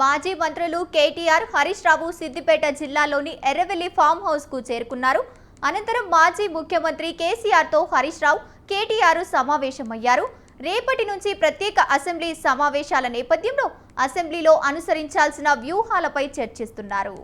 మాజీ మంత్రులు కేటీఆర్, హరీష్ రావు సిద్దిపేట జిల్లాలోని ఎర్రవెల్లి ఫామ్ హౌస్ కు చేరుకున్నారు. అనంతరం మాజీ ముఖ్యమంత్రి కేసీఆర్ తో హరీష్ రావు, కేటీఆర్ సమావేశమయ్యారు. రేపటి నుంచి ప్రత్యేక అసెంబ్లీ సమావేశాల నేపథ్యంలో అసెంబ్లీలో అనుసరించాల్సిన వ్యూహాలపై చర్చిస్తున్నారు.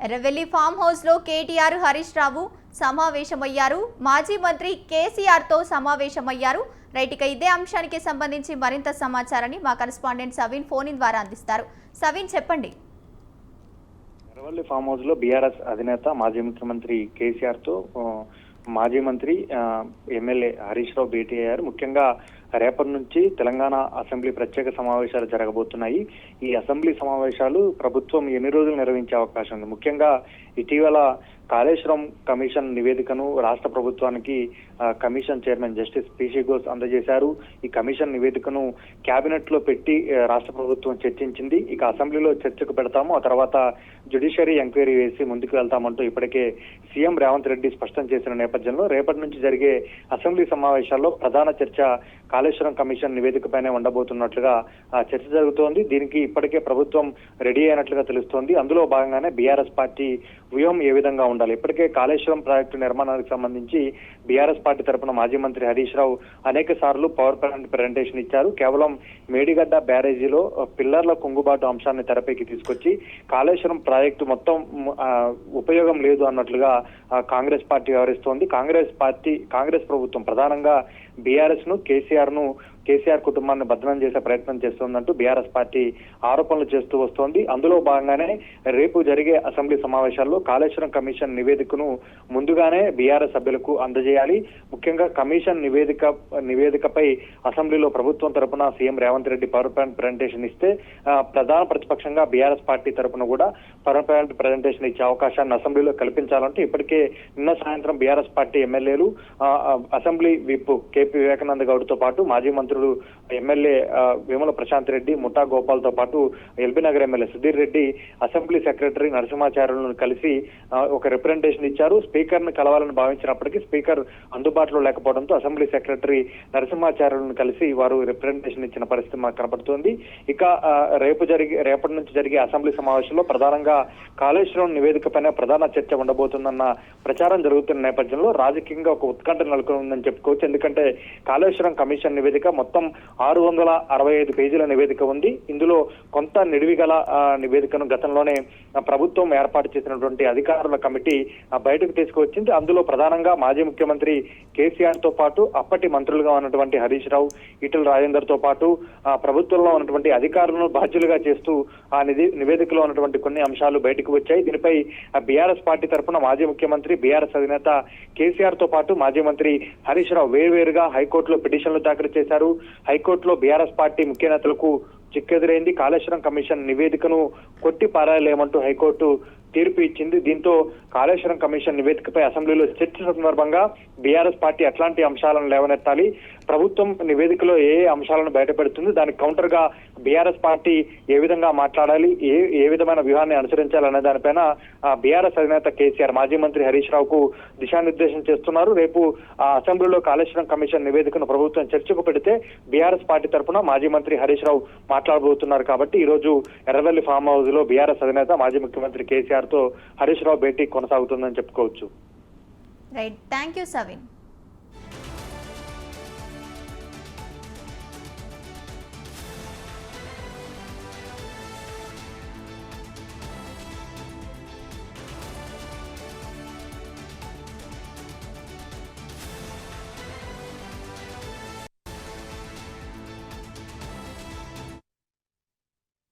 ఎర్రవెల్లి ఫామ్ హౌస్ లో కేటీఆర్, హరీష్ రావు సమావేశమయ్యారు. మాజీ మంత్రి కేసీఆర్ తో సమావేశమయ్యారు. రైట్, ఇక ఇదే అంశానికి సంబంధించి మరింత సమాచారాన్ని మా కరెస్పాండెంట్ సవీన్ ఫోన్ ఇన్ ద్వారా అందిస్తారు. సవీన్, చెప్పండి. ఎర్రవెల్లి ఫామ్ హౌస్ లో బీఆర్ఎస్ అధినేత మాజీ ముఖ్యమంత్రి కేసీఆర్ తో మాజీ మంత్రి ఎమ్మెల్యే హరీష్ రావు భేటీ అయ్యారు. ముఖ్యంగా రేపటి నుంచి తెలంగాణ అసెంబ్లీ ప్రత్యేక సమావేశాలు జరగబోతున్నాయి. ఈ అసెంబ్లీ సమావేశాలు ప్రభుత్వం ఎన్ని రోజులు నిర్వహించే అవకాశం ఉంది. ముఖ్యంగా ఇటీవల కాళేశ్వరం కమిషన్ నివేదికను రాష్ట్ర ప్రభుత్వానికి commission chairman justice PC Ghosh అందజేశారు. ఈ కమిషన్ నివేదికను కేబినెట్ లో పెట్టి రాష్ట్ర ప్రభుత్వం చర్చించింది. ఇక అసెంబ్లీలో చర్చకు పెడతాము, ఆ తర్వాత జ్యుడిషియరీ ఎంక్వైరీ వేసి ముందుకు వెళ్తామంటూ ఇప్పటికే సీఎం రేవంత్ రెడ్డి స్పష్టం చేసిన నేపథ్యంలో రేపటి నుంచి జరిగే అసెంబ్లీ సమావేశాల్లో ప్రధాన చర్చ కాళేశ్వరం కమిషన్ నివేదికపైనే ఉండబోతున్నట్లుగా చర్చ జరుగుతోంది. దీనికి ఇప్పటికే ప్రభుత్వం రెడీ అయినట్లుగా తెలుస్తోంది. అందులో భాగంగానే బీఆర్ఎస్ పార్టీ వ్యూహం ఏ విధంగా ఉండాలి. ఇప్పటికే కాళేశ్వరం ప్రాజెక్టు నిర్మాణానికి సంబంధించి బీఆర్ఎస్ పార్టీ తరఫున మాజీ మంత్రి హరీష్ రావు అనేక సార్లు పవర్ పాయింట్ ప్రెజెంటేషన్ ఇచ్చారు. కేవలం మేడిగడ్డ బ్యారేజీలో పిల్లర్ల కుంగుబాటు అంశాన్ని తెరపైకి తీసుకొచ్చి కాళేశ్వరం ప్రాజెక్టు మొత్తం ఉపయోగం లేదు అన్నట్లుగా కాంగ్రెస్ పార్టీ వ్యవహరిస్తోంది. కాంగ్రెస్ ప్రభుత్వం ప్రధానంగా బీఆర్ఎస్ ను కేసీఆర్ కుటుంబాన్ని భద్రం చేసే ప్రయత్నం చేస్తోందంటూ బీఆర్ఎస్ పార్టీ ఆరోపణలు చేస్తూ వస్తోంది. అందులో భాగంగానే రేపు జరిగే అసెంబ్లీ సమావేశాల్లో కాళేశ్వరం కమిషన్ నివేదికను ముందుగానే బీఆర్ఎస్ సభ్యులకు అందజేయాలి. ముఖ్యంగా కమిషన్ నివేదికపై అసెంబ్లీలో ప్రభుత్వం తరపున CM Revanth Reddy power point presentation ఇస్తే ప్రధాన ప్రతిపక్షంగా బీఆర్ఎస్ పార్టీ తరపున కూడా పవర్ పాయింట్ ప్రజెంటేషన్ ఇచ్చే అవకాశాన్ని అసెంబ్లీలో కల్పించాలంటే ఇప్పటికే నిన్న సాయంత్రం బీఆర్ఎస్ పార్టీ ఎమ్మెల్యేలు assembly whip KP Vivekananda Goud తో పాటు మాజీ మంత్రులు ఎమ్మెల్యే వేముల ప్రశాంత్ రెడ్డి, ముఠా గోపాల్ తో పాటు LB Nagar MLA Sudheer Reddy assembly secretary నరసింహాచార్యులను కలిసి ఒక రిప్రజెంటేషన్ ఇచ్చారు. స్పీకర్ ను కలవాలని భావించినప్పటికీ స్పీకర్ అందుబాటులో లేకపోవడంతో అసెంబ్లీ సెక్రటరీ నరసింహాచార్యులను కలిసి వారు రిప్రజెంటేషన్ ఇచ్చిన పరిస్థితి మనకు కనపడుతోంది. ఇక రేపటి నుంచి జరిగే అసెంబ్లీ సమావేశంలో ప్రధానంగా కాళేశ్వరం నివేదికపైన ప్రధాన చర్చ ఉండబోతుందన్న ప్రచారం జరుగుతున్న నేపథ్యంలో రాజకీయంగా ఒక ఉత్కంఠ నెలకొందని చెప్పుకోవచ్చు. ఎందుకంటే కాళేశ్వరం కమిషన్ నివేదిక మొత్తం 665 పేజీల నివేదిక ఉంది. ఇందులో కొంత నిడివిగల నివేదికను గతంలోనే ప్రభుత్వం ఏర్పాటు చేసినటువంటి అధికారుల కమిటీ బయటకు తీసుకువచ్చింది. అందులో ప్రధానంగా మాజీ ముఖ్యమంత్రి కేసీఆర్ తో పాటు అప్పటి మంత్రులుగా ఉన్నటువంటి హరీష్ రావు, ఈటెల రాజేందర్ తో పాటు ప్రభుత్వంలో ఉన్నటువంటి అధికారులను బాధ్యులుగా చేస్తూ ఆ నివేదికలో ఉన్నటువంటి కొన్ని అంశాలు బయటకు వచ్చాయి. దీనిపై బీఆర్ఎస్ పార్టీ తరఫున మాజీ ముఖ్యమంత్రి బీఆర్ఎస్ అధినేత కేసీఆర్ తో పాటు మాజీ మంత్రి హరీష్ రావు వేర్వేరుగా హైకోర్టులో పిటిషన్లు దాఖలు చేశారు. హైకోర్టులో బీఆర్ఎస్ పార్టీ ముఖ్య నేతలకు చిక్కెదురైంది. కాళేశ్వరం కమిషన్ నివేదికను కొట్టి పారాయలేమంటూ హైకోర్టు తీర్పు ఇచ్చింది. దీంతో కాళేశ్వరం కమిషన్ నివేదికపై అసెంబ్లీలో చర్చ సందర్భంగా బీఆర్ఎస్ పార్టీ అట్లాంటి అంశాలను లేవనెత్తాలి, ప్రభుత్వం నివేదికలో ఏ అంశాలను బయటపెడుతుంది, దానికి కౌంటర్ గా బీఆర్ఎస్ పార్టీ ఏ విధంగా మాట్లాడాలి, ఏ విధమైన వ్యూహాన్ని అనుసరించాలనే దానిపైన బీఆర్ఎస్ అధినేత కేసీఆర్ మాజీ మంత్రి హరీష్ రావుకు దిశానిర్దేశం చేస్తున్నారు. రేపు అసెంబ్లీలో కాళేశ్వరం కమిషన్ నివేదికను ప్రభుత్వం చర్చకు పెడితే బీఆర్ఎస్ పార్టీ తరఫున మాజీ మంత్రి హరీష్ రావు మాట్లాడబోతున్నారు. కాబట్టి ఈ రోజు ఎర్రవెల్లి ఫామ్ హౌస్ లో బీఆర్ఎస్ అధినేత మాజీ ముఖ్యమంత్రి కేసీఆర్ తో హరీష్ రావు భేటీ కొనసాగుతుందని చెప్పుకోవచ్చు. Right, thank you సవిన్.